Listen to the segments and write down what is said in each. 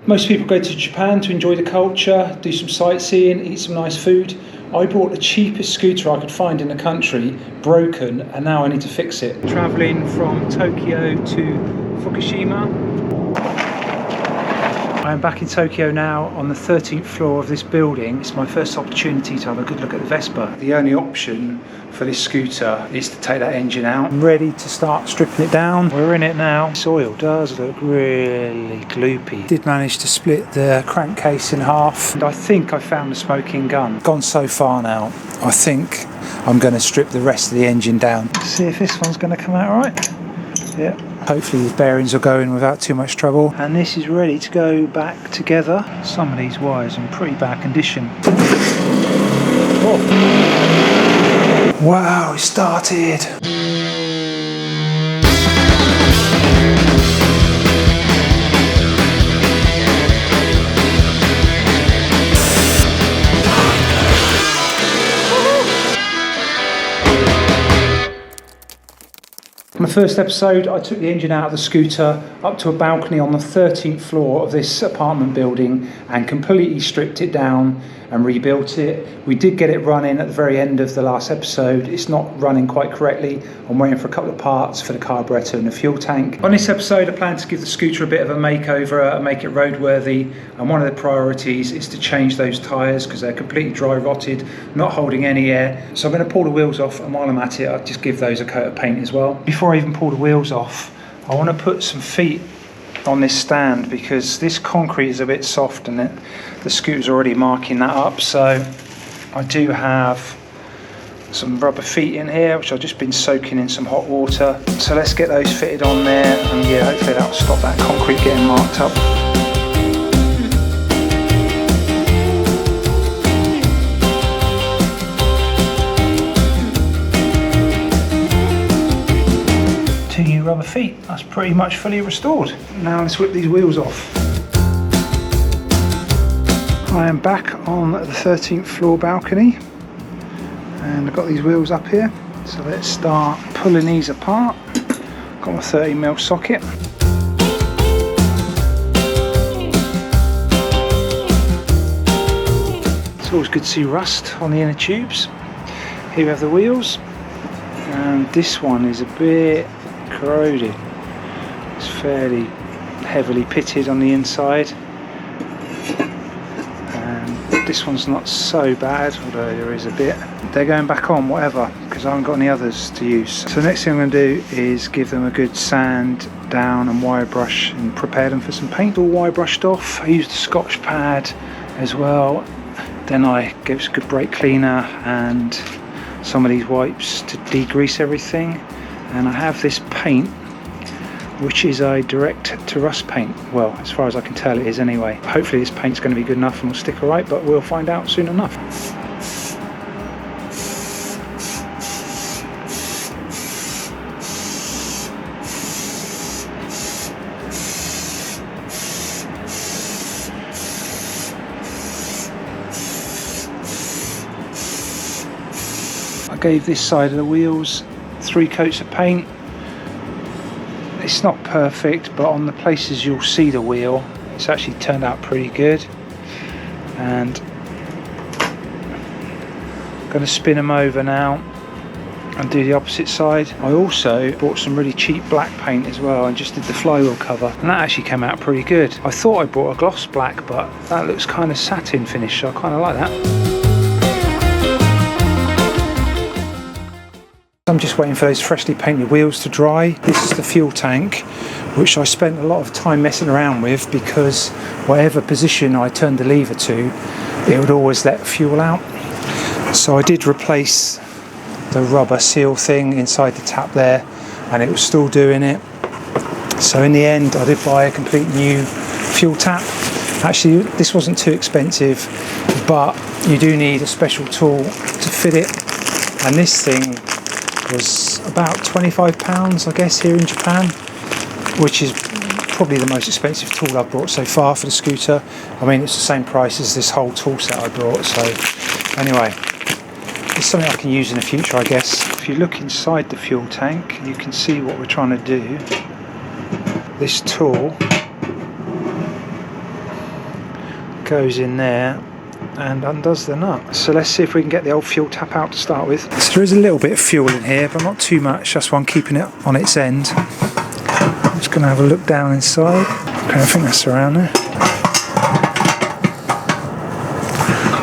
Most people go to Japan to enjoy the culture, do some sightseeing, eat some nice food. I bought the cheapest scooter I could find in the country, broken, and now I need to fix it. Travelling from Tokyo to Fukushima. I am back in Tokyo now on the 13th floor of this building. It's my first opportunity to have a good look at the Vespa. The only option for this scooter is to take that engine out. I'm ready to start stripping it down. We're in it now. This oil does look really gloopy. Did manage to split the crankcase in half. And I think I found the smoking gun. Gone so far now, I think I'm going to strip the rest of the engine down. See if this one's going to come out all right. Yeah. Hopefully the bearings will go in without too much trouble. And this is ready to go back together. Some of these wires are in pretty bad condition. Oh. Wow, it started. On the first episode, I took the engine out of the scooter up to a balcony on the 13th floor of this apartment building and completely stripped it down and rebuilt it. We did get it running at the very end of the last episode. It's not running quite correctly. I'm waiting for a couple of parts for the carburetor and the fuel tank. On this episode, I plan to give the scooter a bit of a makeover and make it roadworthy. And one of the priorities is to change those tyres because they're completely dry rotted, not holding any air. So I'm going to pull the wheels off, and while I'm at it, I'll just give those a coat of paint as well. Before I even pull the wheels off, I want to put some feet on this stand because this concrete is a bit soft and the scooter's already marking that up. So I do have some rubber feet in here which I've just been soaking in some hot water. So let's get those fitted on there, and yeah, hopefully that'll stop that concrete getting marked up. Two new rubber feet, that's pretty much fully restored. Now let's whip these wheels off. I am back on the 13th floor balcony and I've got these wheels up here. So let's start pulling these apart. Got my 30mm socket. It's always good to see rust on the inner tubes. Here we have the wheels, and this one is a bit corroded. It's fairly heavily pitted on the inside, and this one's not so bad, although there is a bit. They're going back on, whatever, because I haven't got any others to use. So the next thing I'm going to do is give them a good sand down and wire brush and prepare them for some paint. All wire brushed off. I used a Scotch pad as well. Then I gave it a good brake cleaner and some of these wipes to degrease everything. And I have this paint, which is a direct to rust paint. Well, as far as I can tell, it is anyway. Hopefully this paint's going to be good enough and will stick all right, but we'll find out soon enough. I gave this side of the wheels 3 coats of paint. It's not perfect, but on the places you'll see the wheel, it's actually turned out pretty good. And I'm going to spin them over now and do the opposite side. I also bought some really cheap black paint as well and just did the flywheel cover, and that actually came out pretty good. I thought I bought a gloss black, but that looks kind of satin finish, so I kind of like that. I'm just waiting for those freshly painted wheels to dry. This is the fuel tank, which I spent a lot of time messing around with because whatever position I turned the lever to, it would always let fuel out. So I did replace the rubber seal thing inside the tap there, and it was still doing it. So in the end, I did buy a complete new fuel tap. Actually, this wasn't too expensive, but you do need a special tool to fit it, and this thing was about £25, I guess, here in Japan, which is probably the most expensive tool I've bought so far for the scooter. I mean, it's the same price as this whole tool set I brought, so anyway, it's something I can use in the future, I guess. If you look inside the fuel tank, you can see what we're trying to do. This tool goes in there and undoes the nut. So let's see if we can get the old fuel tap out to start with. So there is a little bit of fuel in here, but not too much. That's why I'm keeping it on its end. I'm just going to have a look down inside. Okay, I think that's around there.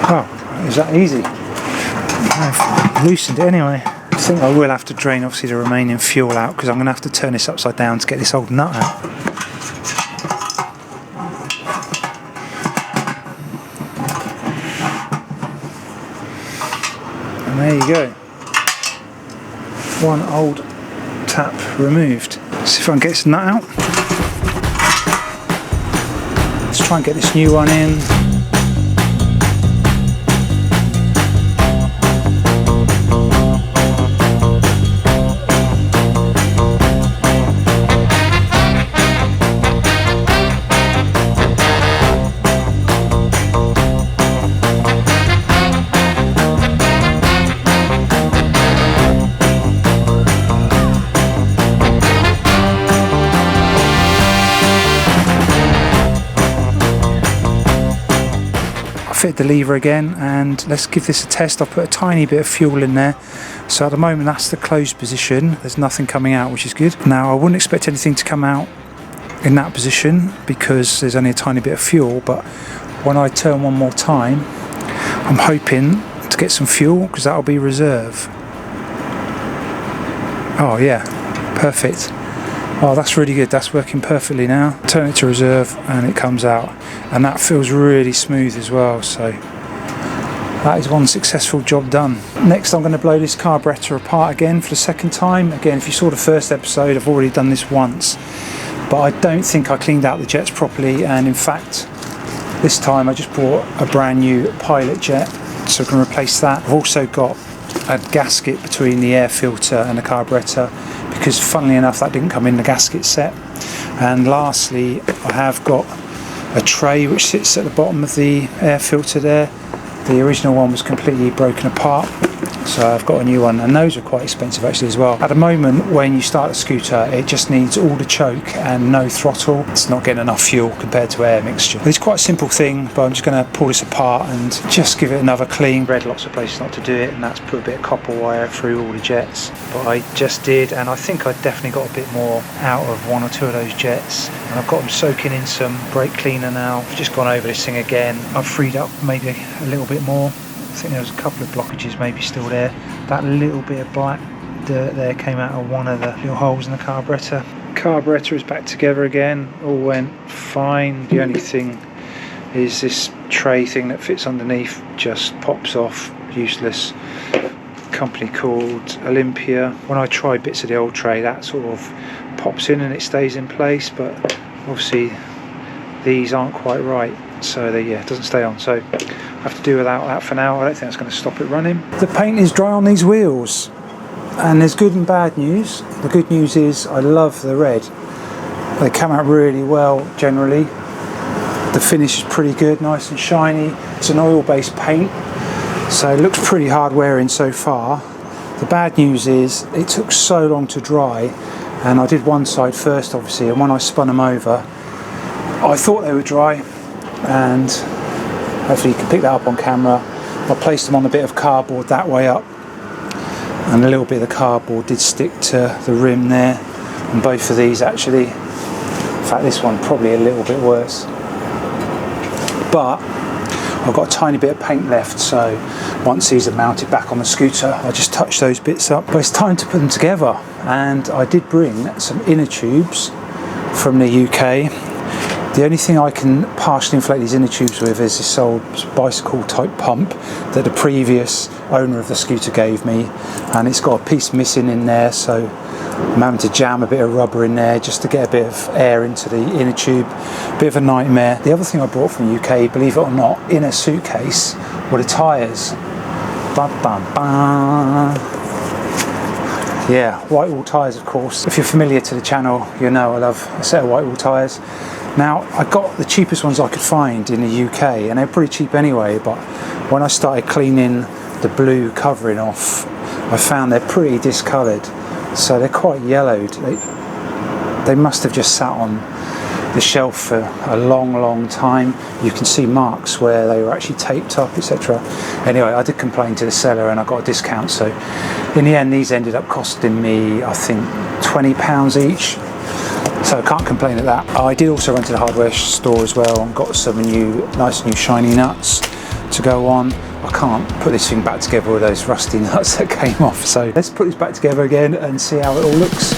Oh, is that easy? I've loosened it anyway. I think I will have to drain obviously the remaining fuel out, because I'm going to have to turn this upside down to get this old nut out. And there you go. One old tap removed. Let's see if I can get this nut out. Let's try and get this new one in. Fit the lever again, and let's give this a test. I'll put a tiny bit of fuel in there, so at the moment that's the closed position. There's nothing coming out, which is good. Now I wouldn't expect anything to come out in that position because there's only a tiny bit of fuel, but when I turn one more time I'm hoping to get some fuel, because that'll be reserve. Oh yeah, perfect. Oh, that's really good. That's working perfectly now. Turn it to reserve and it comes out, and that feels really smooth as well. So that is one successful job done. Next I'm going to blow this carburetor apart again for the second time. Again, if you saw the first episode, I've already done this once, but I don't think I cleaned out the jets properly, and in fact this time I just bought a brand new pilot jet so I can replace that. I've also got a gasket between the air filter and the carburetor, because funnily enough that didn't come in the gasket set. And lastly, I have got a tray which sits at the bottom of the air filter there. The original one was completely broken apart, so I've got a new one, and those are quite expensive actually as well. At the moment when you start a scooter it just needs all the choke and no throttle. It's not getting enough fuel compared to air mixture. It's quite a simple thing, but I'm just going to pull this apart and just give it another clean. Read lots of places not to do it, and that's put a bit of copper wire through all the jets, but I just did, and I think I definitely got a bit more out of one or two of those jets, and I've got them soaking in some brake cleaner now. I've just gone over this thing again. I've freed up maybe a little bit more. I think there was a couple of blockages maybe still there. That little bit of black dirt there came out of one of the little holes in the carburetor. Carburetor is back together again, all went fine. The only thing is this tray thing that fits underneath just pops off, useless. Company called Olympia. When I try bits of the old tray that sort of pops in and it stays in place, but obviously these aren't quite right, so it doesn't stay on, so I have to do without that for now. I don't think that's going to stop it running. The paint is dry on these wheels, and there's good and bad news. The good news is I love the red. They come out really well generally. The finish is pretty good, nice and shiny. It's an oil-based paint, so it looks pretty hard wearing so far. The bad news is it took so long to dry, and I did one side first obviously, and when I spun them over I thought they were dry, and hopefully you can pick that up on camera. I placed them on a bit of cardboard that way up, and a little bit of the cardboard did stick to the rim there, and both of these actually. In fact this one probably a little bit worse, but I've got a tiny bit of paint left, so once these are mounted back on the scooter I just touch those bits up. But it's time to put them together, and I did bring some inner tubes from the UK. The only thing I can partially inflate these inner tubes with is this old bicycle type pump that the previous owner of the scooter gave me, and it's got a piece missing in there, so I'm having to jam a bit of rubber in there just to get a bit of air into the inner tube. Bit of a nightmare. The other thing I brought from the UK, believe it or not, in a suitcase were the tyres. Yeah, white wall tyres of course. If you're familiar to the channel, you know I love a set of white wall tyres. Now, I got the cheapest ones I could find in the UK, and they're pretty cheap anyway, but when I started cleaning the blue covering off, I found they're pretty discoloured, so they're quite yellowed. They must have just sat on the shelf for a long time. You can see marks where they were actually taped up, etc. Anyway, I did complain to the seller and I got a discount, so in the end these ended up costing me, I think, £20 each. So I can't complain at that. I did also run to the hardware store as well and got some nice new shiny nuts to go on. I can't put this thing back together with those rusty nuts that came off. So let's put this back together again and see how it all looks.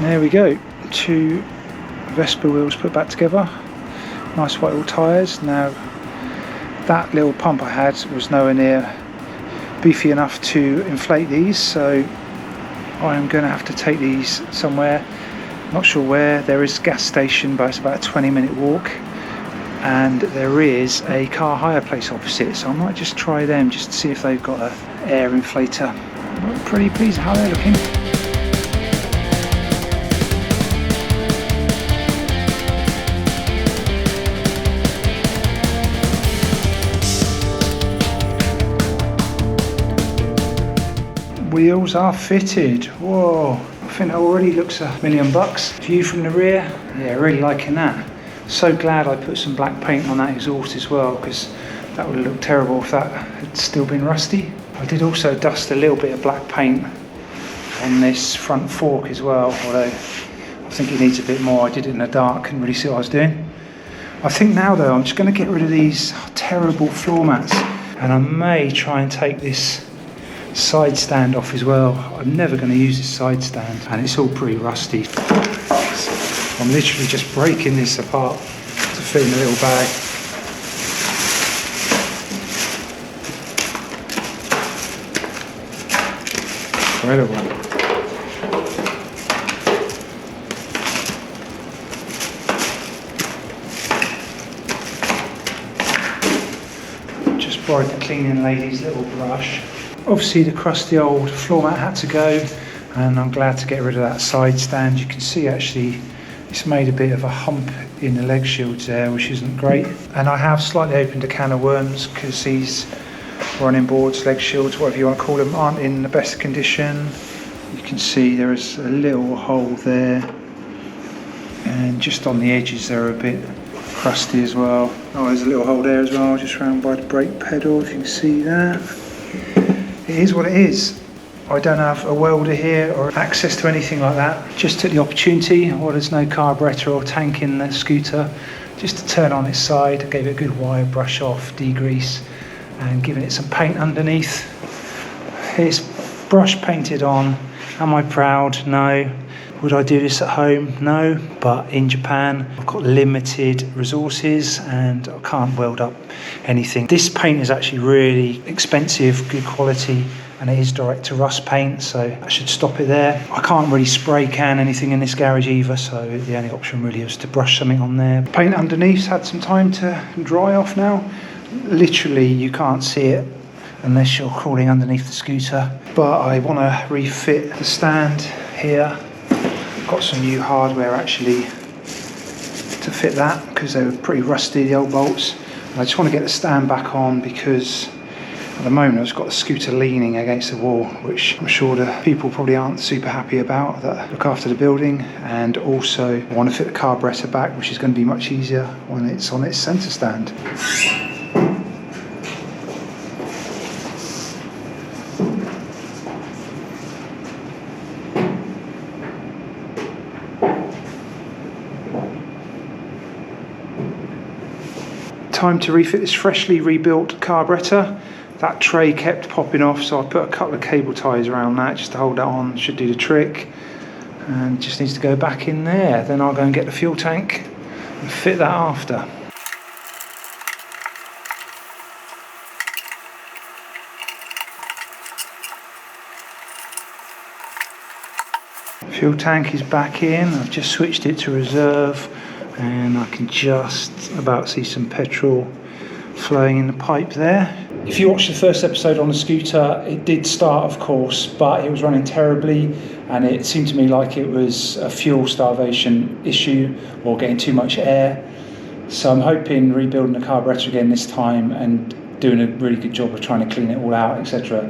There we go, 2 Vespa wheels put back together, nice white all tyres. Now that little pump I had was nowhere near beefy enough to inflate these, so I am going to have to take these somewhere, not sure where. There is a gas station, but it's about a 20-minute walk, and there is a car hire place opposite, so I might just try them just to see if they've got an air inflator. I'm pretty pleased how they're looking. Wheels are fitted. Whoa, I think that already looks $1 million. View from the rear, yeah, really liking that. So glad I put some black paint on that exhaust as well, because that would have looked terrible if that had still been rusty. I did also dust a little bit of black paint on this front fork as well, although I think it needs a bit more. I did it in the dark, couldn't really see what I was doing. I think now though, I'm just going to get rid of these terrible floor mats, and I may try and take this side stand off as well. I'm never going to use this side stand, and it's all pretty rusty. I'm literally just breaking this apart to fit in a little bag. Incredible. Just borrowed the cleaning lady's little brush. Obviously the crusty old floor mat had to go, and I'm glad to get rid of that side stand. You can see actually it's made a bit of a hump in the leg shields there, which isn't great. And I have slightly opened a can of worms because these running boards, leg shields, whatever you want to call them, aren't in the best condition. You can see there is a little hole there, and just on the edges they're a bit crusty as well. Oh, there's a little hole there as well, just round by the brake pedal, if you can see that. It is what it is. I don't have a welder here or access to anything like that. Just took the opportunity, while there's no carburetor or tank in the scooter, just to turn on its side, gave it a good wire brush off, degrease, and giving it some paint underneath. It's brush painted on. Am I proud? No. Would I do this at home? No. But in Japan, I've got limited resources and I can't weld up anything. This paint is actually really expensive, good quality, and it is direct to rust paint, so I should stop it there. I can't really spray can anything in this garage either, so the only option really was to brush something on there. Paint underneath's had some time to dry off now. Literally, you can't see it unless you're crawling underneath the scooter. But I want to refit the stand here. Got some new hardware actually to fit that because they were pretty rusty, the old bolts. And I just want to get the stand back on because at the moment I've just got the scooter leaning against the wall, which I'm sure the people probably aren't super happy about that look after the building. And also I want to fit the carburetor back, which is going to be much easier when it's on its centre stand. Time to refit this freshly rebuilt carburetor. That tray kept popping off, so I put a couple of cable ties around that just to hold that on. Should do the trick, and just needs to go back in there. Then I'll go and get the fuel tank and fit that after. Fuel tank is back in. I've just switched it to reserve, and I can just about see some petrol flowing in the pipe there. If you watched the first episode on the scooter, it did start, of course, but it was running terribly, and it seemed to me like it was a fuel starvation issue or getting too much air. So I'm hoping rebuilding the carburetor again this time and doing a really good job of trying to clean it all out, etc.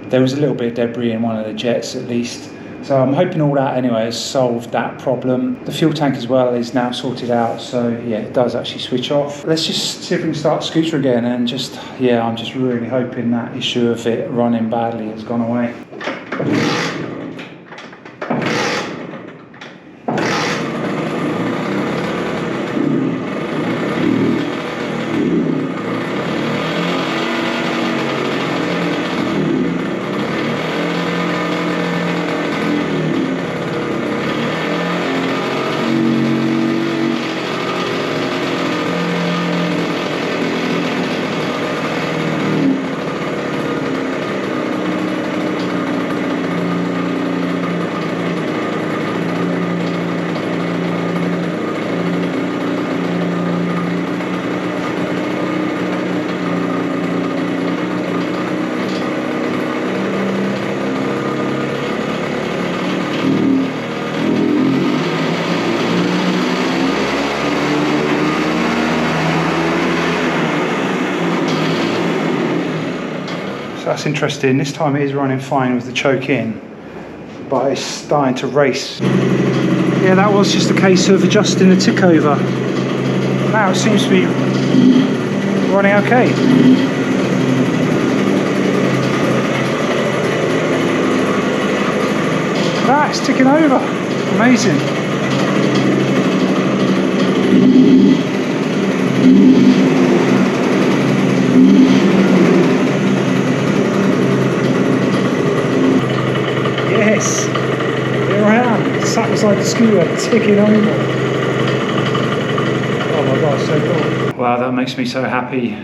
There was a little bit of debris in one of the jets at least. So I'm hoping all that anyway has solved that problem. The fuel tank as well is now sorted out, so yeah, it does actually switch off. Let's just see if we can start the scooter again, and just, yeah, I'm just really hoping that issue of it running badly has gone away. That's interesting. This time it is running fine with the choke in, but it's starting to race. Yeah, that was just a case of adjusting the tick over. Now it seems to be running okay. That's ticking over. Amazing. Yes, here I am, sat beside the scooter, ticking over. Oh my god, so cool. Wow, that makes me so happy.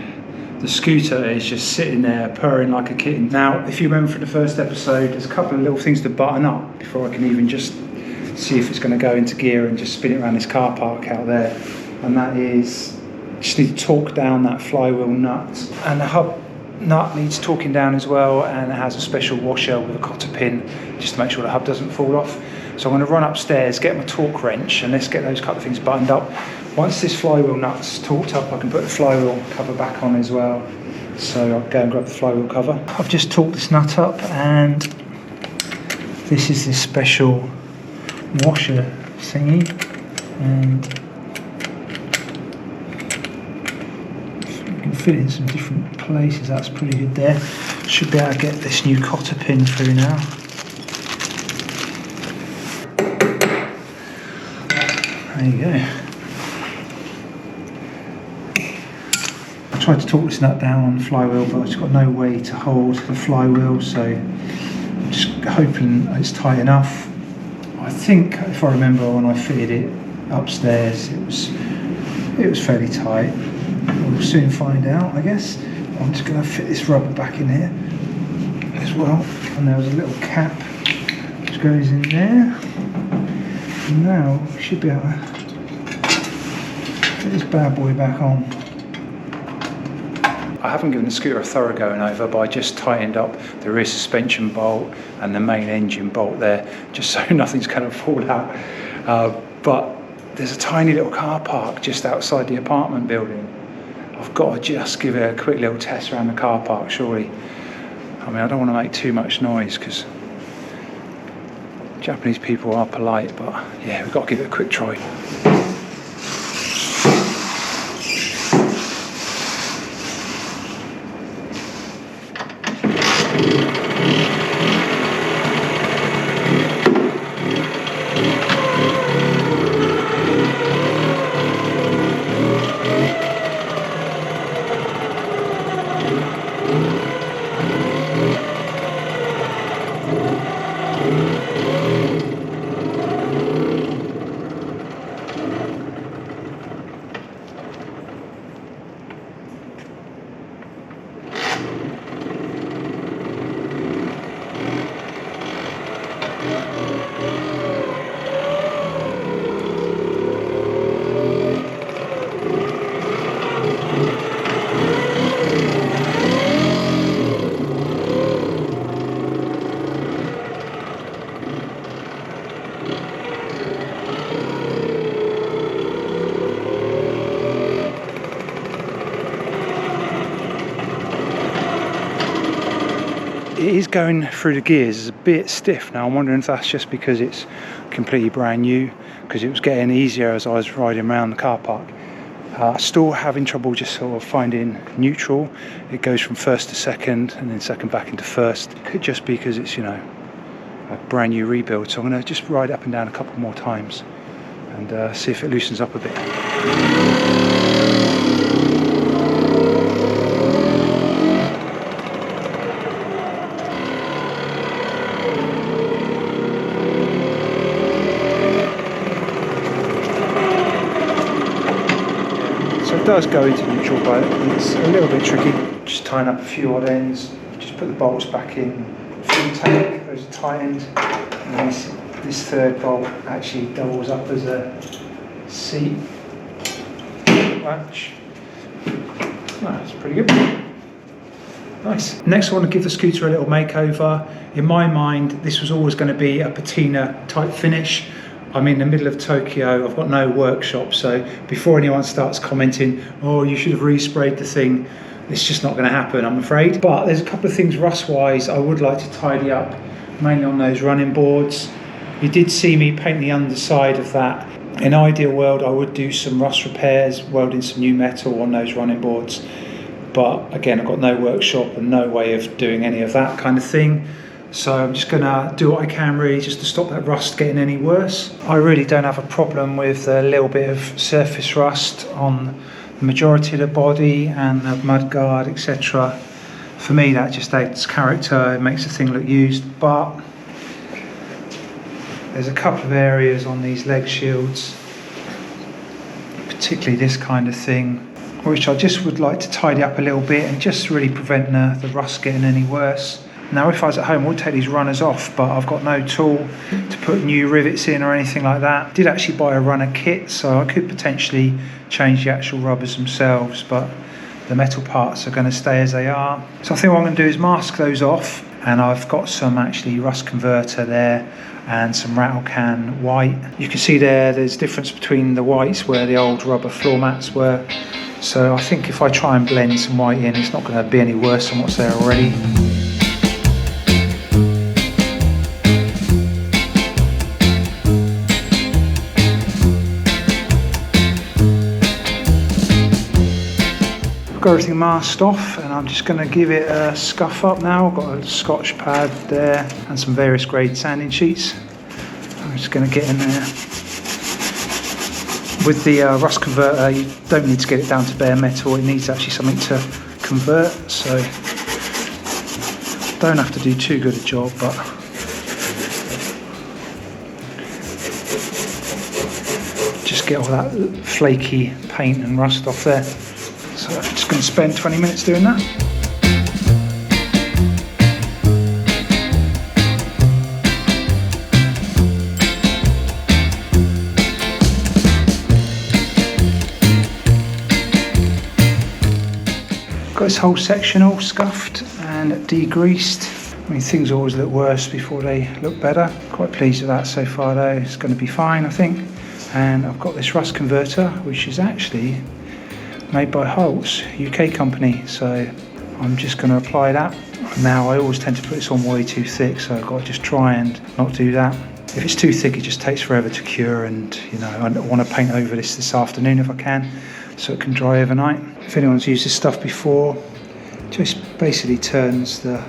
The scooter is just sitting there, purring like a kitten. Now, if you remember from the first episode, there's a couple of little things to button up before I can even just see if it's going to go into gear and just spin it around this car park out there. And that is, just need to torque down that flywheel nut. And the hub nut needs torquing down as well, and it has a special washer with a cotter pin just to make sure the hub doesn't fall off. So I'm going to run upstairs, get my torque wrench, and let's get those couple of things buttoned up. Once this flywheel nut's torqued up, I can put the flywheel cover back on as well. So I'll go and grab the flywheel cover. I've just torqued this nut up, and this is this special washer thingy, and fit it in some different places. That's pretty good there. Should be able to get this new cotter pin through now. There you go. I tried to torque this nut down on the flywheel, but I've just got no way to hold the flywheel, so I'm just hoping it's tight enough. I think, if I remember, when I fitted it upstairs, it was fairly tight. We'll soon find out, I guess. I'm just going to fit this rubber back in here as well. And there was a little cap which goes in there. And now we should be able to put this bad boy back on. I haven't given the scooter a thorough going over, but I just tightened up the rear suspension bolt and the main engine bolt there, just so nothing's going to fall out. But there's a tiny little car park just outside the apartment building. I've got to just give it a quick little test around the car park, surely. I mean, I don't want to make too much noise because Japanese people are polite, but yeah, we've got to give it a quick try. it is going through the gears. It's a bit stiff now. I'm wondering if that's just because it's completely brand new, because it was getting easier as I was riding around the car park. Still having trouble just sort of finding neutral. It goes from first to second and then second back into first. Could just be because it's, you know, a brand new rebuild. So I'm going to just ride up and down a couple more times and see if it loosens up a bit. It does go into neutral, but it's a little bit tricky. Just tying up a few odd ends, just put the bolts back in. Fuel tank, those are tightened, and this third bolt actually doubles up as a seat latch. That's pretty good. Nice. Next I want to give the scooter a little makeover. In my mind, this was always going to be a patina type finish. I'm in the middle of Tokyo, I've got no workshop, so before anyone starts commenting, oh, you should have resprayed the thing, it's just not going to happen, I'm afraid. But there's a couple of things rust-wise I would like to tidy up, mainly on those running boards. You did see me paint the underside of that. In an ideal world, I would do some rust repairs, welding some new metal on those running boards. But again, I've got no workshop and no way of doing any of that kind of thing. So I'm just going to do what I can really just to stop that rust getting any worse. I really don't have a problem with a little bit of surface rust on the majority of the body and the mudguard, etc. For me that just adds character, it makes the thing look used, but there's a couple of areas on these leg shields, particularly this kind of thing, which I just would like to tidy up a little bit and just really prevent the rust getting any worse. Now if I was at home I would take these runners off, but I've got no tool to put new rivets in or anything like that. I did actually buy a runner kit, so I could potentially change the actual rubbers themselves, but the metal parts are going to stay as they are. So I think what I'm going to do is mask those off, and I've got some actually rust converter there and some rattle can white. You can see there's difference between the whites where the old rubber floor mats were. So I think if I try and blend some white in, it's not going to be any worse than what's there already. Got everything masked off, and I'm just going to give it a scuff up now. I've got a Scotch pad there and some various grade sanding sheets. I'm just going to get in there. With the rust converter, you don't need to get it down to bare metal, it needs actually something to convert, so don't have to do too good a job, but just get all that flaky paint and rust off there. So I'm just going to spend 20 minutes doing that. Got this whole section all scuffed and degreased. I mean, things always look worse before they look better. Quite pleased with that so far though, it's going to be fine I think. And I've got this rust converter, which is actually made by Holt's, UK company, so I'm just going to apply that. Now I always tend to put this on way too thick, so I've got to just try and not do that. If it's too thick it just takes forever to cure, and you know, I want to paint over this afternoon if I can, so it can dry overnight. If anyone's used this stuff before, it just basically turns the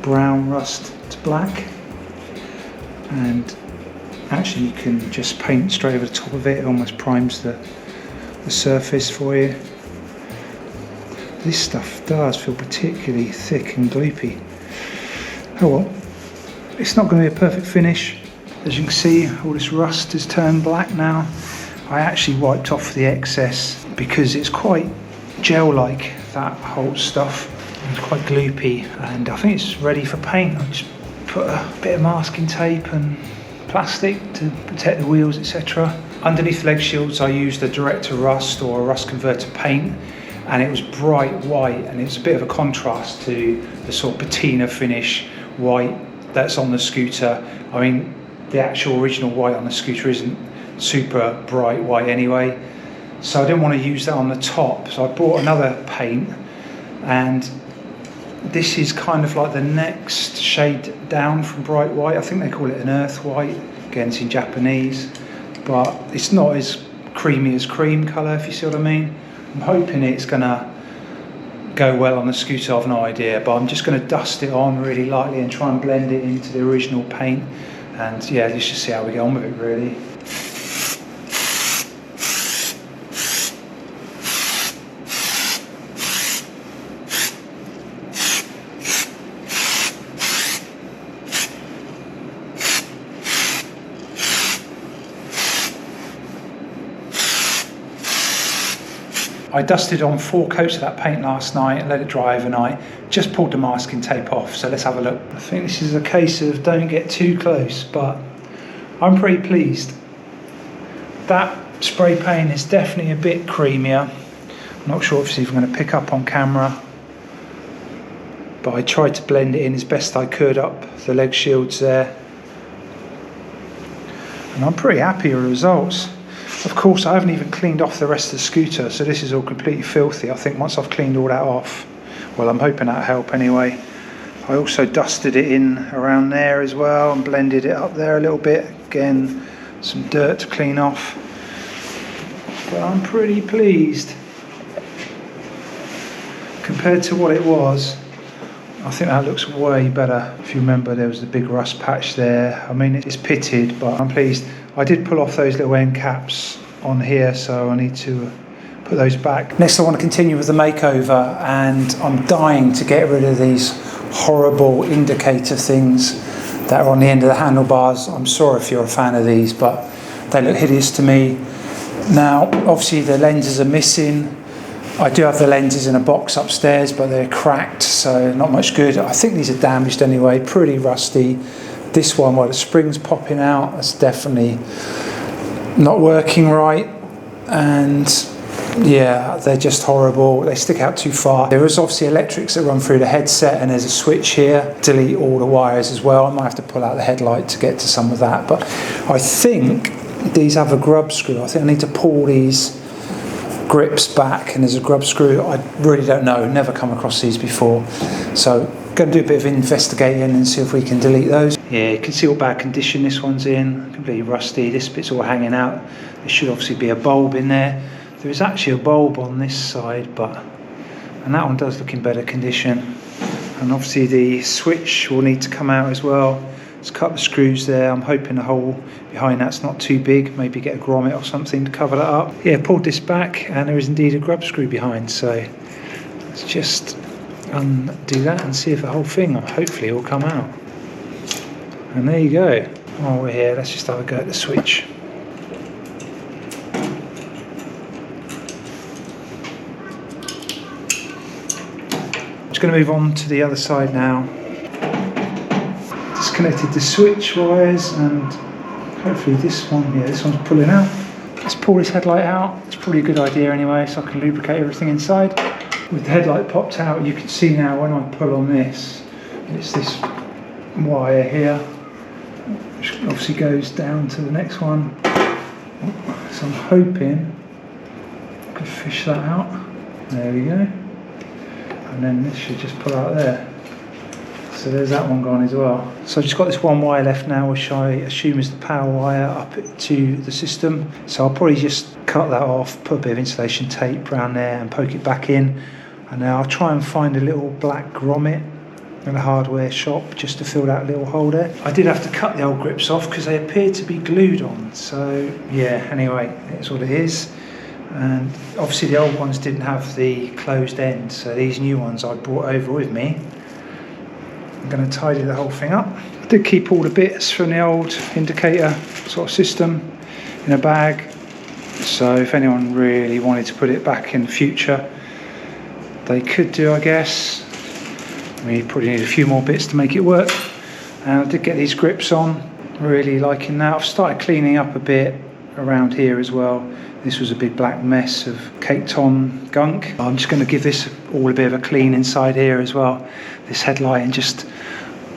brown rust to black, and actually you can just paint straight over the top of it. It almost primes the surface for you. This stuff does feel particularly thick and gloopy. Oh well, it's not going to be a perfect finish. As you can see, all this rust has turned black now. I actually wiped off the excess because it's quite gel-like, that whole stuff. It's quite gloopy, and I think it's ready for paint. I just put a bit of masking tape and plastic to protect the wheels, etc. Underneath leg shields I used a Director Rust or a rust converter paint, and it was bright white, and it's a bit of a contrast to the sort of patina finish white that's on the scooter. I mean, the actual original white on the scooter isn't super bright white anyway, so I didn't want to use that on the top, so I bought another paint, and this is kind of like the next shade down from bright white. I think they call it an earth white. Again, it's in Japanese, but it's not as creamy as cream colour, if you see what I mean. I'm hoping it's gonna go well on the scooter. I've no idea, but I'm just going to dust it on really lightly and try and blend it into the original paint. And yeah, let's just see how we get on with it really. I dusted on 4 coats of that paint last night and let it dry overnight. Just pulled the masking tape off, so let's have a look. I think this is a case of don't get too close, but I'm pretty pleased. That spray paint is definitely a bit creamier. I'm not sure if it's even going to pick up on camera, but I tried to blend it in as best I could up the leg shields there. And I'm pretty happy with the results. Of course, I haven't even cleaned off the rest of the scooter, so this is all completely filthy. I think once I've cleaned all that off, well, I'm hoping that'll help anyway. I also dusted it in around there as well and blended it up there a little bit. Again, some dirt to clean off. But I'm pretty pleased. Compared to what it was, I think that looks way better. If you remember, there was the big rust patch there. I mean, it's pitted, but I'm pleased. I did pull off those little end caps on here, so I need to put those back. Next, I want to continue with the makeover, and I'm dying to get rid of these horrible indicator things that are on the end of the handlebars. I'm sorry if you're a fan of these, but they look hideous to me. Now, obviously the lenses are missing. I do have the lenses in a box upstairs, but they're cracked, so not much good. I think these are damaged anyway, pretty rusty. This one, well, the spring's popping out, that's definitely not working right. And yeah, they're just horrible. They stick out too far. There is obviously electrics that run through the headset, and there's a switch here. Delete all the wires as well. I might have to pull out the headlight to get to some of that. But I think these have a grub screw. I think I need to pull these grips back, and there's a grub screw. I really don't know, never come across these before. So going to do a bit of investigating and see if we can delete those. Yeah, you can see what bad condition this one's in, completely rusty. This bit's all hanging out. There should obviously be a bulb in there. There is actually a bulb on this side, and that one does look in better condition. And obviously the switch will need to come out as well. Let's cut the screws there. I'm hoping the hole behind that's not too big. Maybe get a grommet or something to cover that up. Yeah, pulled this back, and there is indeed a grub screw behind. So let's just undo that and see if the whole thing hopefully will come out. And there you go. While we're here, let's just have a go at the switch. I'm just going to move on to the other side now. Disconnected the switch wires, and hopefully this one's pulling out. Let's pull this headlight out. It's probably a good idea anyway, so I can lubricate everything inside. With the headlight popped out, you can see now when I pull on this, it's this wire here, which obviously goes down to the next one. So I'm hoping I can fish that out. There we go. And then this should just pull out there. So there's that one gone as well. So I've just got this one wire left now, which I assume is the power wire up to the system. So I'll probably just cut that off, put a bit of insulation tape around there and poke it back in. And now I'll try and find a little black grommet in a hardware shop just to fill that little hole there. I did have to cut the old grips off because they appear to be glued on. So yeah, anyway, that's what it is. And obviously the old ones didn't have the closed end, so these new ones I brought over with me. I'm going to tidy the whole thing up. I did keep all the bits from the old indicator sort of system in a bag, so if anyone really wanted to put it back in the future, they could do, I guess. We probably need a few more bits to make it work. And I did get these grips on, really liking that. I've started cleaning up a bit around here as well. This was a big black mess of caked on gunk. I'm just going to give this all a bit of a clean inside here as well, this headlight, and just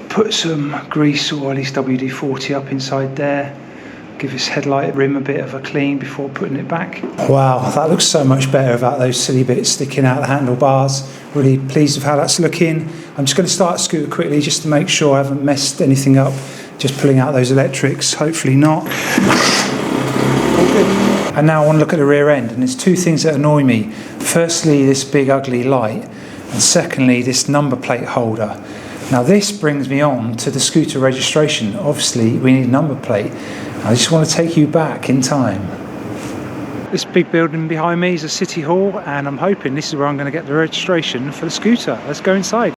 put some grease or at least WD-40 up inside there. Give this headlight rim a bit of a clean before putting it back. Wow, that looks so much better without those silly bits sticking out the handlebars. Really pleased with how that's looking. I'm just going to start the scooter quickly just to make sure I haven't messed anything up. Just pulling out those electrics, hopefully not. And now I want to look at the rear end, and there's two things that annoy me. Firstly, this big ugly light, and secondly, this number plate holder. Now this brings me on to the scooter registration. Obviously we need a number plate. I just want to take you back in time. This big building behind me is a city hall, and I'm hoping this is where I'm going to get the registration for the scooter. Let's go inside.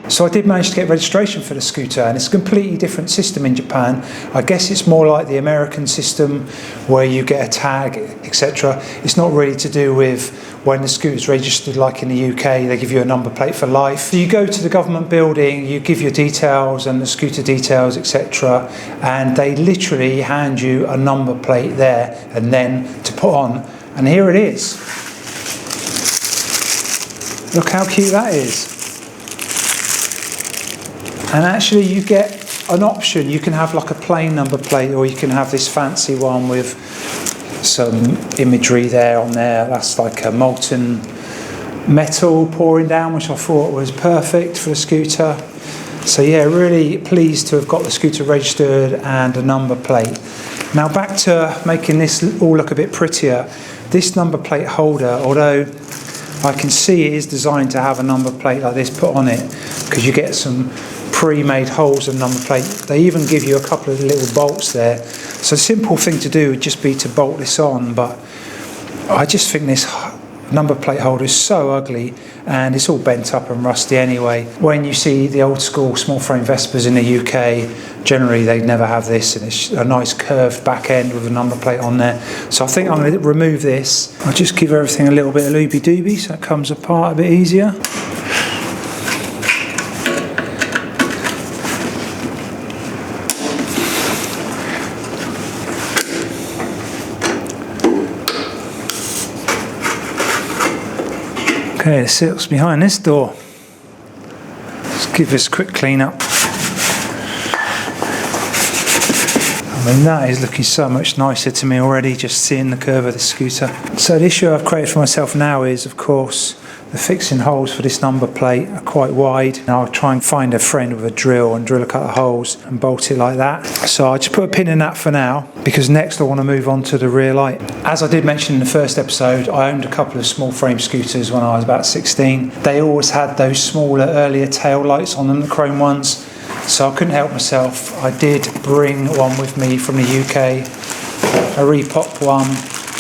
So I did manage to get registration for the scooter, and it's a completely different system in Japan. I guess it's more like the American system where you get a tag, etc. It's not really to do with when the scooter's registered like in the UK, they give you a number plate for life. So you go to the government building, you give your details and the scooter details, etc. and they literally hand you a number plate there and then to put on. And here it is. Look how cute that is. And actually you get an option. You can have like a plain number plate, or you can have this fancy one with some imagery there on there. That's like a molten metal pouring down, which I thought was perfect for the scooter. So yeah, really pleased to have got the scooter registered and a number plate. Now back to making this all look a bit prettier. This number plate holder, although I can see it is designed to have a number plate like this put on it, because you get some pre-made holes in number plate. They even give you a couple of little bolts there. So a simple thing to do would just be to bolt this on, but I just think this number plate holder is so ugly, and it's all bent up and rusty anyway. When you see the old school small frame Vespas in the UK, generally they'd never have this, and it's a nice curved back end with a number plate on there. So I think I'm going to remove this. I'll just give everything a little bit of looby-dooby so it comes apart a bit easier. Okay, it sits behind this door. Let's give this a quick clean up. I mean, that is looking so much nicer to me already, just seeing the curve of the scooter. So the issue I've created for myself now is, of course, the fixing holes for this number plate are quite wide. And I'll try and find a friend with a drill and drill a couple of holes and bolt it like that. So I'll just put a pin in that for now, because next I want to move on to the rear light. As I did mention in the first episode, I owned a couple of small frame scooters when I was about 16. They always had those smaller, earlier tail lights on them, the chrome ones. So I couldn't help myself. I did bring one with me from the UK, a repop one,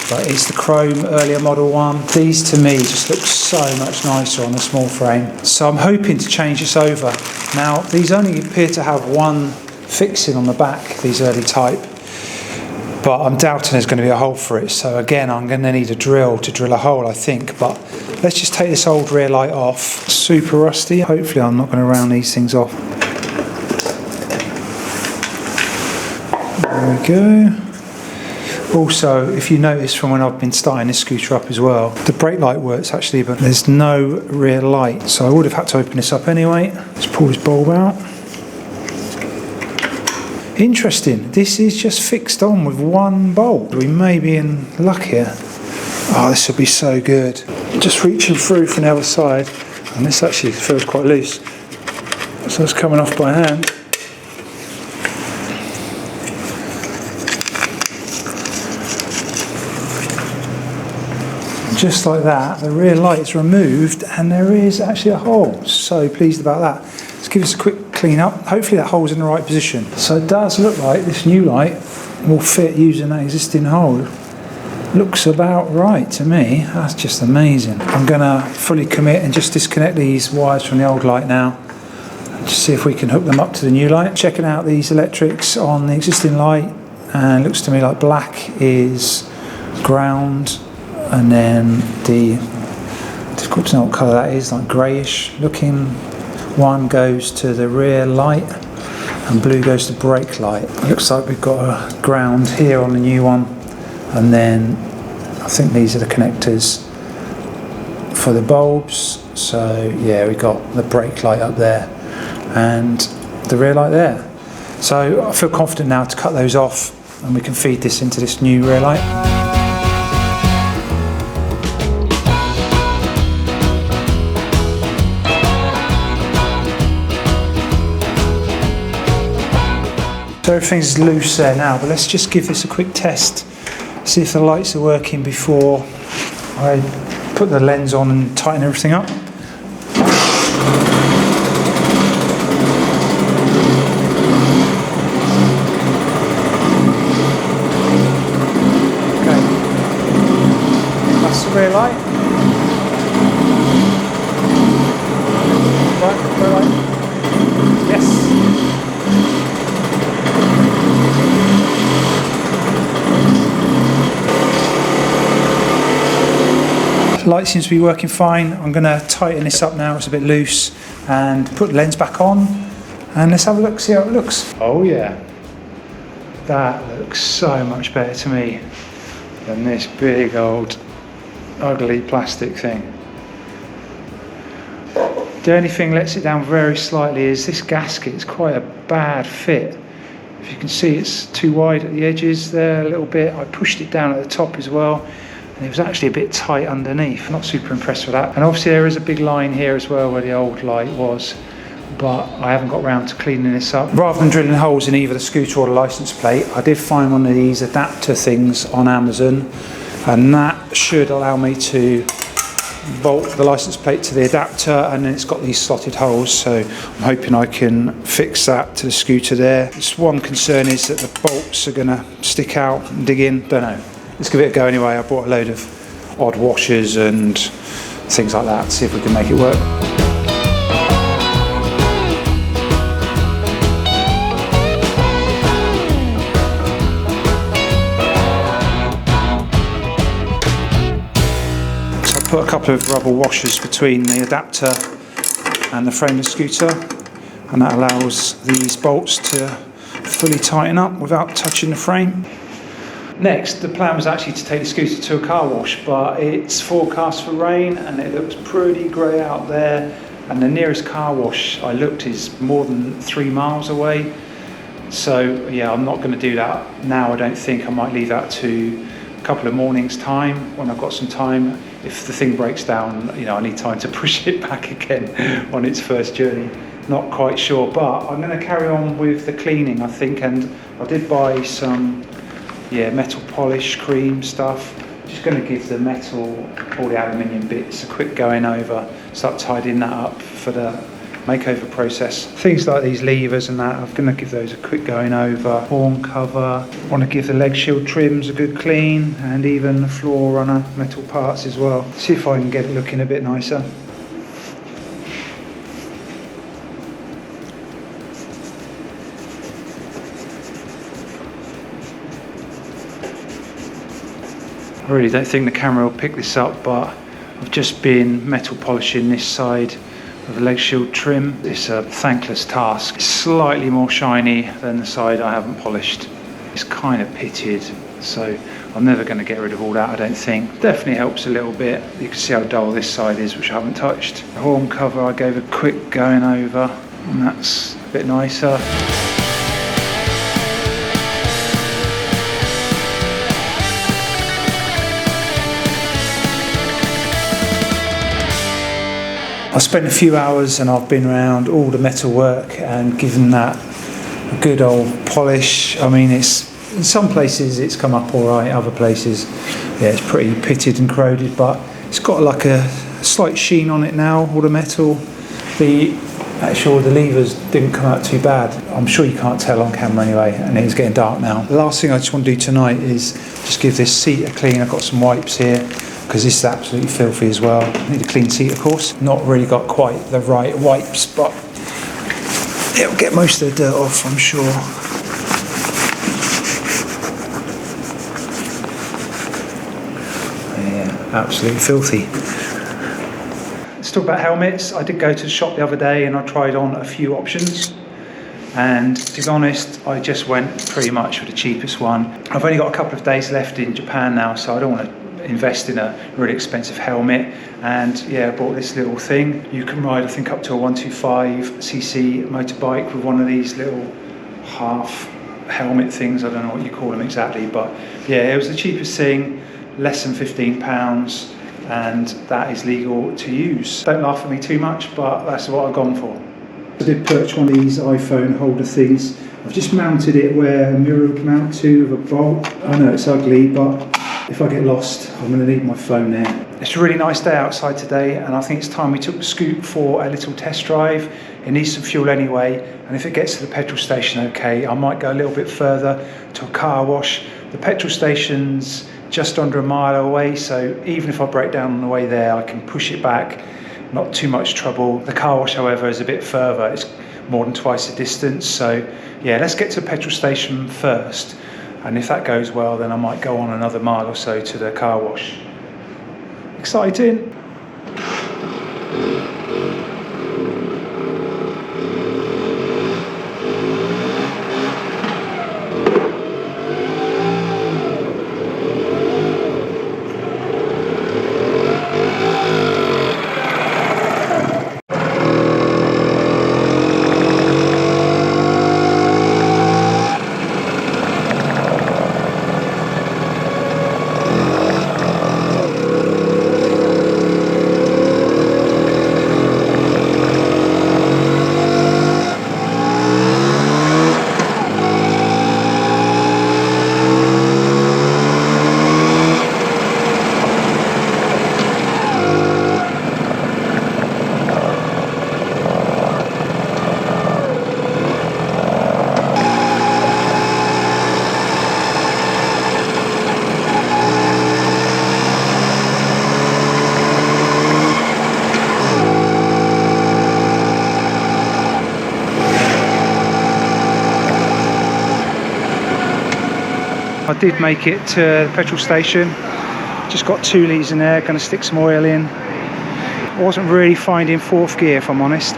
but it's the chrome earlier model one. These to me just look so much nicer on the small frame. So I'm hoping to change this over. Now these only appear to have one fixing on the back, these early type, but I'm doubting there's going to be a hole for it. So again, I'm going to need a drill to drill a hole, I think. But let's just take this old rear light off. Super rusty. Hopefully I'm not going to round these things off. There we go. Also, if you notice from when I've been starting this scooter up as well, the brake light works actually, but there's no rear light. So I would have had to open this up anyway. Let's pull this bulb out. Interesting, this is just fixed on with one bolt. We may be in luck here. Oh, this will be so good. Just reaching through from the other side, and this actually feels quite loose. So it's coming off by hand. Just like that, the rear light is removed and there is actually a hole. So pleased about that. Let's give this a quick clean up. Hopefully that hole's in the right position. So it does look like this new light will fit using that existing hole. Looks about right to me. That's just amazing. I'm gonna fully commit and just disconnect these wires from the old light now. Just see if we can hook them up to the new light. Checking out these electrics on the existing light, and it looks to me like black is ground, and then difficult to know what colour that is, like greyish looking one goes to the rear light and blue goes to brake light. It looks like we've got a ground here on the new one, and then I think these are the connectors for for the bulbs. So yeah, we got the brake light up there and the rear light there. So I feel confident now to cut those off and we can feed this into this new rear light. So everything's loose there now, but let's just give this a quick test, see if the lights are working before I put the lens on and tighten everything up. Okay, that's the rear light. Right, rear light. Yes. Light seems to be working fine. I'm going to tighten this up now, it's a bit loose, and put the lens back on and let's have a look, see how it looks. Oh yeah, that looks so much better to me than this big old ugly plastic thing. The only thing lets it down very slightly is this gasket. It's quite a bad fit. If you can see, it's too wide at the edges there a little bit. I pushed it down at the top as well. And it was actually a bit tight underneath. Not super impressed with that. And obviously there is a big line here as well where the old light was, but I haven't got round to cleaning this up. Rather than drilling holes in either the scooter or the license plate, I did find one of these adapter things on Amazon, and that should allow me to bolt the license plate to the adapter, and then it's got these slotted holes, so I'm hoping I can fix that to the scooter there. Just one concern is that the bolts are going to stick out and dig in, don't know. Let's give it a go anyway. I bought a load of odd washers and things like that, see if we can make it work. So I put a couple of rubber washers between the adapter and the frame of the scooter, and that allows these bolts to fully tighten up without touching the frame. Next, the plan was actually to take the scooter to a car wash, but it's forecast for rain and it looks pretty grey out there, and the nearest car wash I looked is more than 3 miles away. So yeah, I'm not going to do that now. I don't think. I might leave that to a couple of mornings time when I've got some time. If the thing breaks down, you know, I need time to push it back again on its first journey. Not quite sure, but I'm going to carry on with the cleaning, I think, and I did buy some metal polish cream stuff. Just going to give the metal, all the aluminium bits, a quick going over, start tidying that up for the makeover process. Things like these levers and that, I'm going to give those a quick going over. Horn cover, want to give the leg shield trims a good clean, and even the floor runner metal parts as well. See if I can get it looking a bit nicer. I really don't think the camera will pick this up, but I've just been metal polishing this side of the leg shield trim. It's a thankless task. It's slightly more shiny than the side I haven't polished. It's kind of pitted, so I'm never going to get rid of all that, I don't think. Definitely helps a little bit. You can see how dull this side is, which I haven't touched. The horn cover I gave a quick going over, and that's a bit nicer. I spent a few hours and I've been around all the metal work and given that a good old polish. I mean, it's in some places it's come up all right, other places, yeah, it's pretty pitted and corroded, but it's got like a slight sheen on it now, all the metal. The levers didn't come out too bad. I'm sure you can't tell on camera anyway, and it is getting dark now. The last thing I just want to do tonight is just give this seat a clean. I've got some wipes here, because this is absolutely filthy as well. I need a clean seat, of course. Not really got quite the right wipes, but it'll get most of the dirt off, I'm sure. Yeah, absolutely filthy. Let's talk about helmets. I did go to the shop the other day and I tried on a few options. And to be honest, I just went pretty much for the cheapest one. I've only got a couple of days left in Japan now, so I don't want to invest in a really expensive helmet, and yeah, I bought this little thing. You can ride, I think, up to a 125cc motorbike with one of these little half helmet things. I don't know what you call them exactly, but yeah, it was the cheapest thing, less than £15, and that is legal to use. Don't laugh at me too much, but that's what I've gone for. I did purchase one of these iPhone holder things. I've just mounted it where a mirror would mount to with a bolt. I know it's ugly, but if I get lost, I'm going to need my phone there. It's a really nice day outside today, and I think it's time we took the Scoot for a little test drive. It needs some fuel anyway, and if it gets to the petrol station okay, I might go a little bit further to a car wash. The petrol station's just under a mile away, so even if I break down on the way there, I can push it back, not too much trouble. The car wash, however, is a bit further. It's more than twice the distance, so yeah, let's get to the petrol station first, and if that goes well, then I might go on another mile or so to the car wash. Exciting! I did make it to the petrol station. Just got 2 litres in there, going to stick some oil in. I wasn't really finding fourth gear, if I'm honest.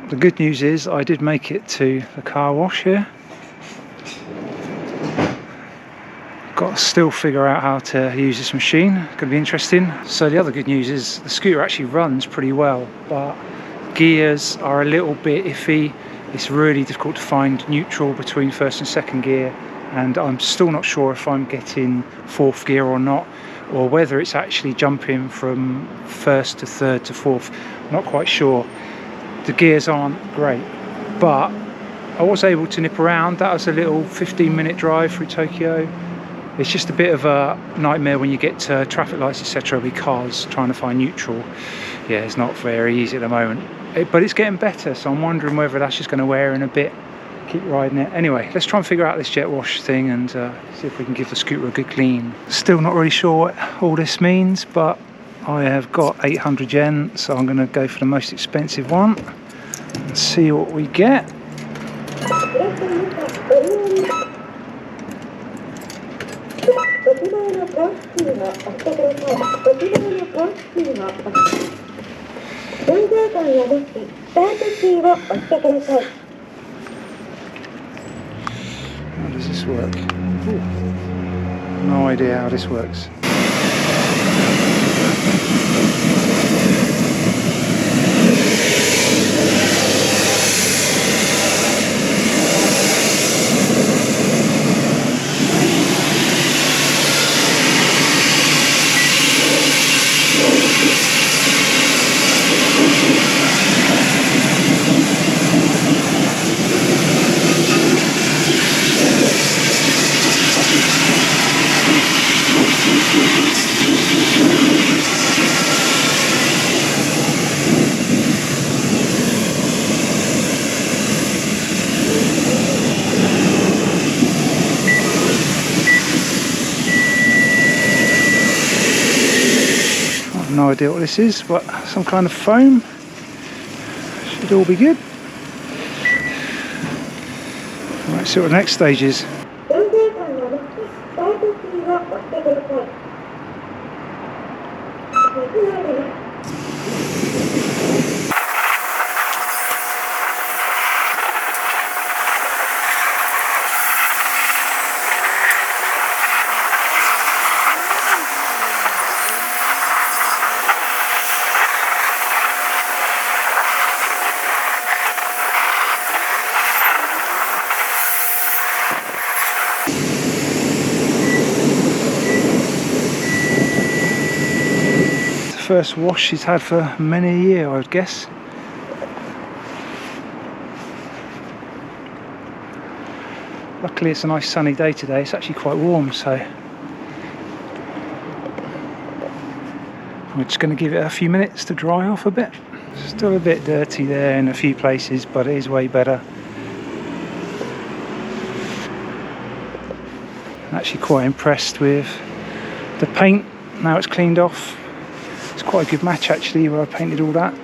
The good news is I did make it to the car wash here. Got to still figure out how to use this machine. It's going to be interesting. So the other good news is the scooter actually runs pretty well, but gears are a little bit iffy. It's really difficult to find neutral between first and second gear, and I'm still not sure if I'm getting fourth gear or not, or whether it's actually jumping from first to third to fourth. Not quite sure. The gears aren't great, but I was able to nip around. That was a little 15-minute drive through Tokyo. It's just a bit of a nightmare when you get to traffic lights, etc., because trying to find neutral, yeah, it's not very easy at the moment. But it's getting better, so I'm wondering whether that's just going to wear in a bit. Keep riding it. Anyway, let's try and figure out this jet wash thing and see if we can give the scooter a good clean. Still not really sure what all this means, but I have got 800 yen, so I'm going to go for the most expensive one and see what we get. How does this work? Ooh. No idea how this works. no idea what this is, but some kind of foam. Should all be good. Let's see what the next stage is. First wash she's had for many a year, I would guess. Luckily it's a nice sunny day today, it's actually quite warm, so we're just going to give it a few minutes to dry off a bit. Still a bit dirty there in a few places, but it is way better. I'm actually quite impressed with the paint now it's cleaned off. It's quite a good match actually, where I painted all that.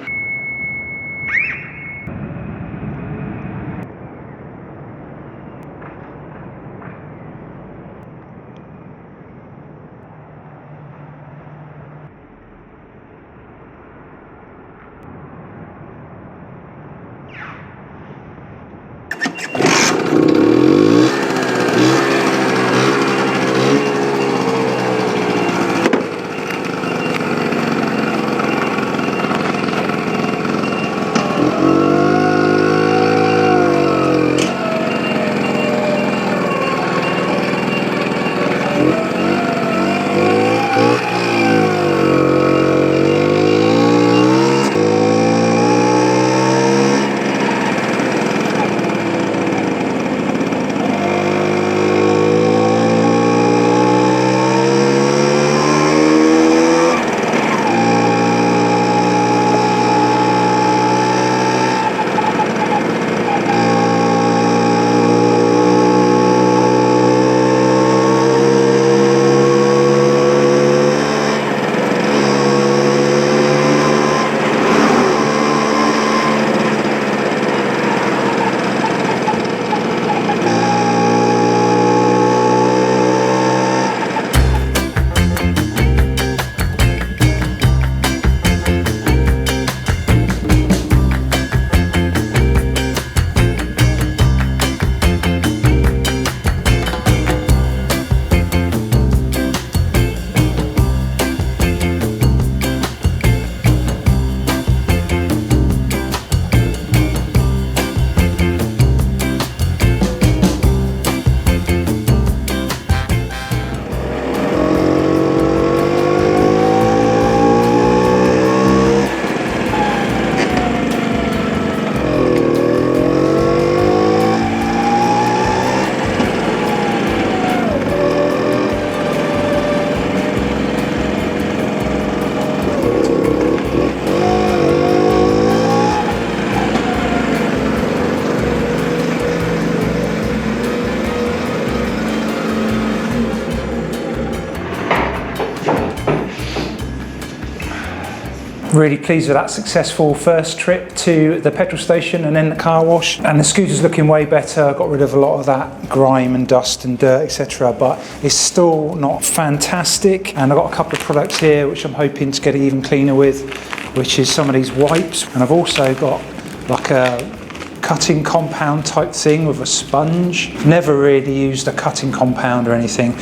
Really pleased with that successful first trip to the petrol station and then the car wash, and the scooter's looking way better. Got rid of a lot of that grime and dust and dirt, etc., but it's still not fantastic. And I've got a couple of products here which I'm hoping to get it even cleaner with, which is some of these wipes, and I've also got like a cutting compound type thing with a sponge. Never really used a cutting compound or anything,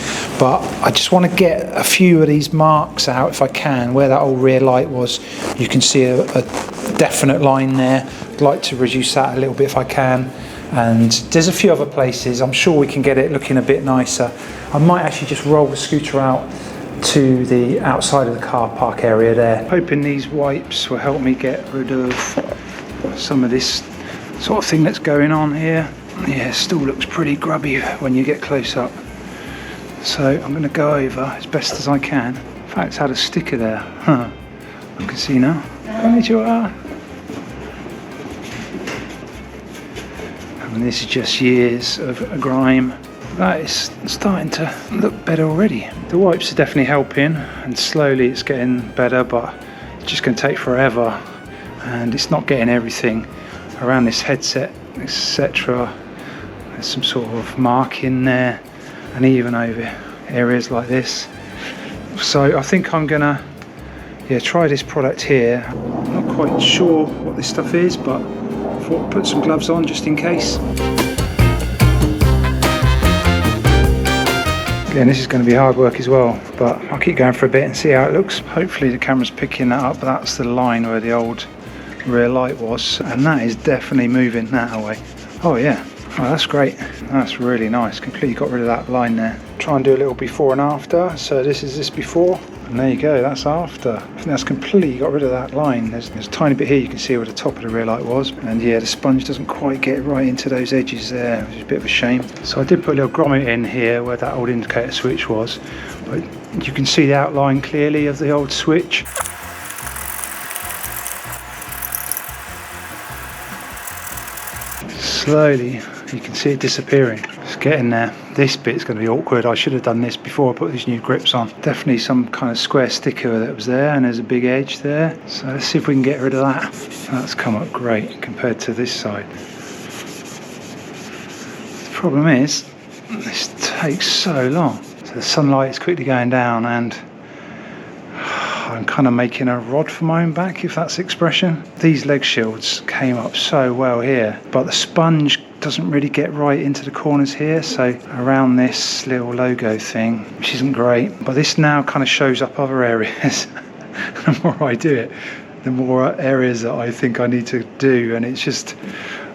but I just want to get a few of these marks out if I can, where that old rear light was. You can see a definite line there. I'd like to reduce that a little bit if I can, and there's a few other places. I'm sure we can get it looking a bit nicer. I might actually just roll the scooter out to the outside of the car park area there. Hoping these wipes will help me get rid of some of this sort of thing that's going on here. Yeah, it still looks pretty grubby when you get close up. So I'm going to go over as best as I can. In fact, it's had a sticker there. Huh. I can see now. Konnichiwa. And this is just years of grime. That is starting to look better already. The wipes are definitely helping, and slowly it's getting better, but just going to take forever, and it's not getting everything around this headset, etc. There's some sort of marking there, and even over areas like this. So I think I'm gonna try this product here. I'm not quite sure what this stuff is, but I thought I'd put some gloves on just in case. Again, this is going to be hard work as well, but I'll keep going for a bit and see how it looks. Hopefully the camera's picking that up. That's the line where the old rear light was, and that is definitely moving that away. Oh yeah, oh, that's great. That's really nice. Completely got rid of that line there. Try and do a little before and after. So this is this before, and there you go, that's after. I think that's completely got rid of that line. There's a tiny bit here you can see where the top of the rear light was, and yeah, the sponge doesn't quite get right into those edges there, which is a bit of a shame. So I did put a little grommet in here where that old indicator switch was, but you can see the outline clearly of the old switch. Slowly you can see it disappearing. It's getting there. This bit's going to be awkward. I should have done this before I put these new grips on. Definitely some kind of square sticker that was there, and there's a big edge there. So let's see if we can get rid of that. That's come up great compared to this side. The problem is, this takes so long. So the sunlight is quickly going down, and I'm kind of making a rod for my own back, if that's the expression. These leg shields came up so well here, but the sponge doesn't really get right into the corners here, so around this little logo thing, which isn't great, but this now kind of shows up other areas. The more I do it, the more areas that I think I need to do, and it's just,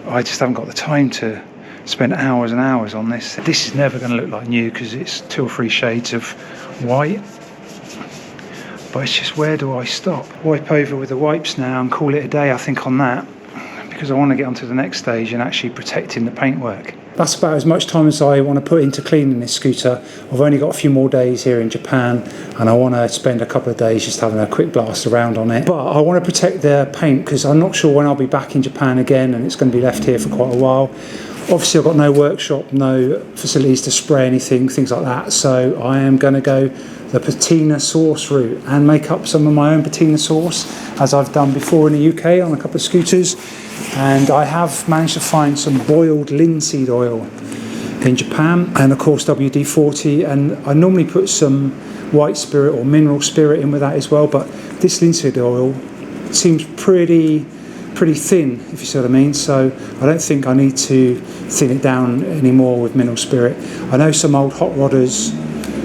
I just haven't got the time to spend hours and hours on this. This is never going to look like new because it's 2 or 3 shades of white. But it's just, where do I stop? Wipe over with the wipes now and call it a day, I think, on that, because I want to get onto the next stage and actually protecting the paintwork. That's about as much time as I want to put into cleaning this scooter. I've only got a few more days here in Japan, and I want to spend a couple of days just having a quick blast around on it. But I want to protect the paint because I'm not sure when I'll be back in Japan again, and it's going to be left here for quite a while. Obviously I've got no workshop, no facilities to spray anything, things like that, so I am going to go the patina sauce route and make up some of my own patina sauce, as I've done before in the UK on a couple of scooters. And I have managed to find some boiled linseed oil in Japan, and of course WD-40, and I normally put some white spirit or mineral spirit in with that as well, but this linseed oil seems pretty thin, if you see what I mean, so I don't think I need to thin it down anymore with mineral spirit. I know some old hot rodders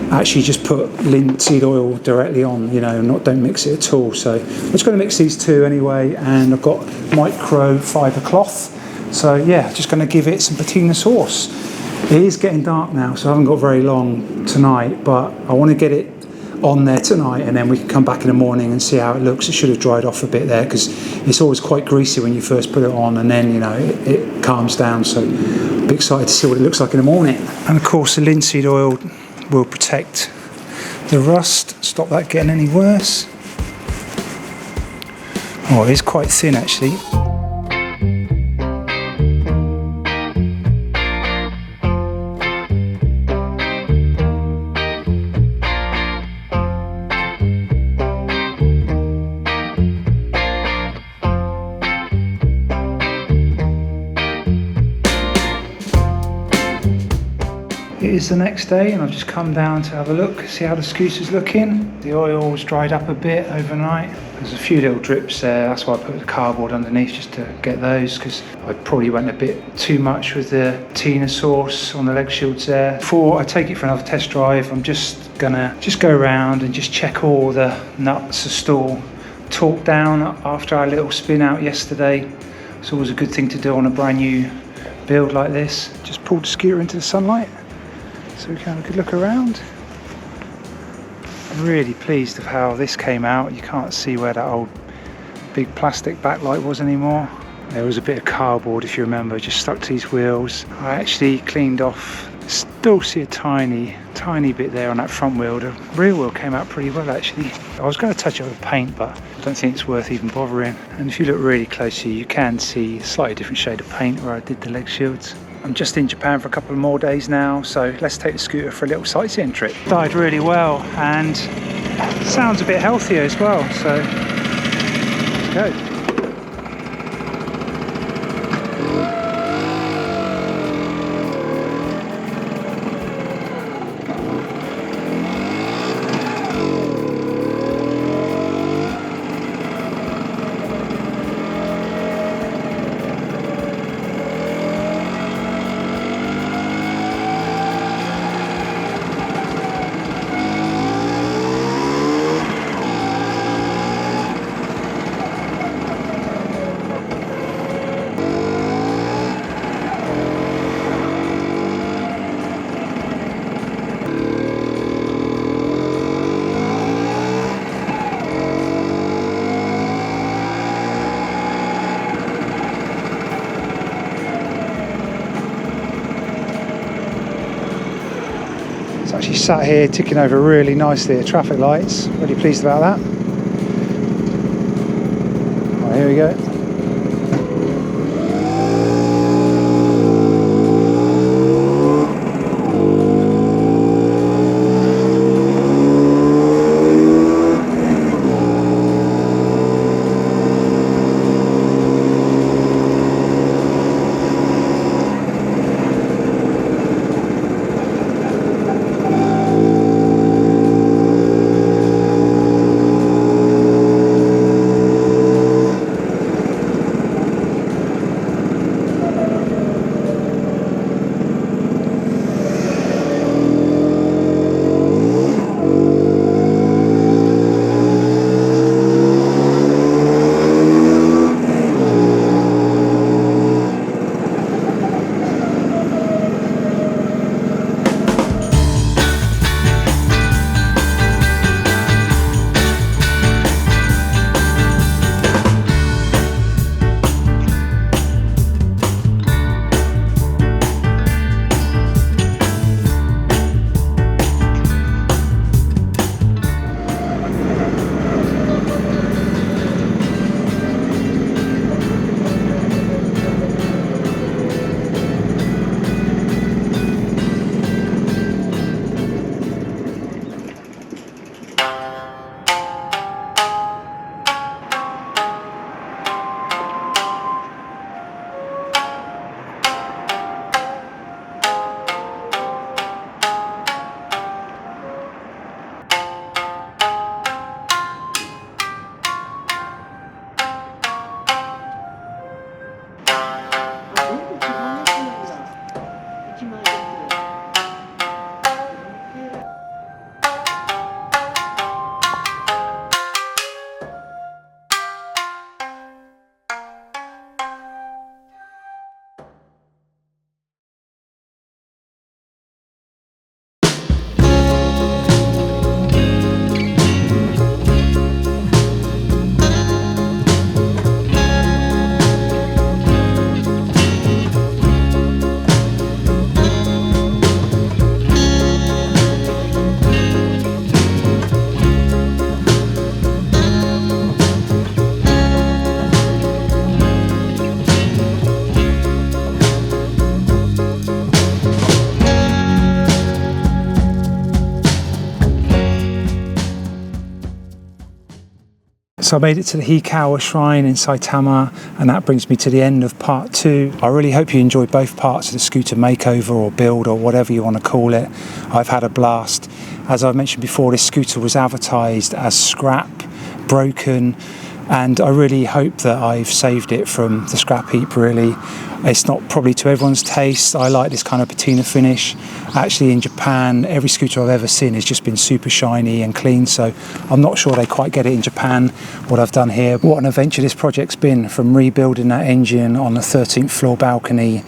actually just put linseed oil directly on, you know, don't mix it at all. So I'm just going to mix these two anyway, and I've got microfiber cloth, so yeah, just going to give it some patina sauce. It is getting dark now, so I haven't got very long tonight, but I want to get it on there tonight, and then we can come back in the morning and see how it looks. It should have dried off a bit there because it's always quite greasy when you first put it on, and then, you know, it calms down. So I'm excited to see what it looks like in the morning. And of course the linseed oil will protect the rust, stop that getting any worse. Oh, it is quite thin actually. It is the next day, and I've just come down to have a look, see how the scooter's looking. The oil's dried up a bit overnight. There's a few little drips there, that's why I put the cardboard underneath just to get those, because I probably went a bit too much with the patina sauce on the leg shields there. Before I take it for another test drive, I'm just gonna go around and just check all the nuts are still torqued down after our little spin out yesterday. It's always a good thing to do on a brand new build like this. Just pulled the scooter into the sunlight so we can have a good look around. I'm really pleased with how this came out. You can't see where that old big plastic backlight was anymore. There was a bit of cardboard, if you remember, just stuck to these wheels. I actually cleaned off, still see a tiny bit there on that front wheel. The rear wheel came out pretty well actually. I was going to touch it with paint, but I don't think it's worth even bothering. And if you look really closely, you can see a slightly different shade of paint where I did the leg shields. I'm just in Japan for a couple of more days now, so let's take the scooter for a little sightseeing trip. Started really well and sounds a bit healthier as well, so It's actually sat here ticking over really nicely at traffic lights. Really pleased about that. Right, here we go. So I made it to the Hikawa shrine in Saitama, and that brings me to the end of part 2. I really hope you enjoyed both parts of the scooter makeover or build or whatever you want to call it. I've had a blast. As I mentioned before, this scooter was advertised as scrap, broken, and I really hope that I've saved it from the scrap heap. Really, it's not probably to everyone's taste. I like this kind of patina finish. Actually, in Japan, every scooter I've ever seen has just been super shiny and clean, so I'm not sure they quite get it in Japan, what I've done here. What an adventure this project's been, from rebuilding that engine on the 13th floor balcony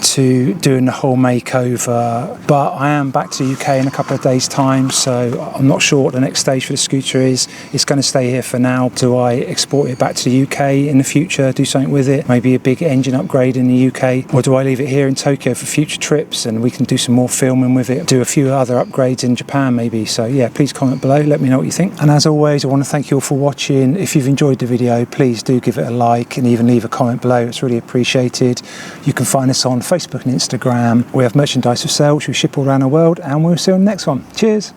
to doing the whole makeover. But I am back to the UK in a couple of days' time, so I'm not sure what the next stage for the scooter is. It's going to stay here for now. Do I export it back to the UK in the future, do something with it, maybe a big engine upgrade in the UK, or do I leave it here in Tokyo for future trips and we can do some more filming with it, do a few other upgrades in Japan maybe? So yeah, please comment below, let me know what you think. And as always, I want to thank you all for watching. If you've enjoyed the video, please do give it a like and even leave a comment below. It's really appreciated. You can find us on Facebook and Instagram. We have merchandise for sale which we ship all around the world, and we'll see you on the next one. Cheers.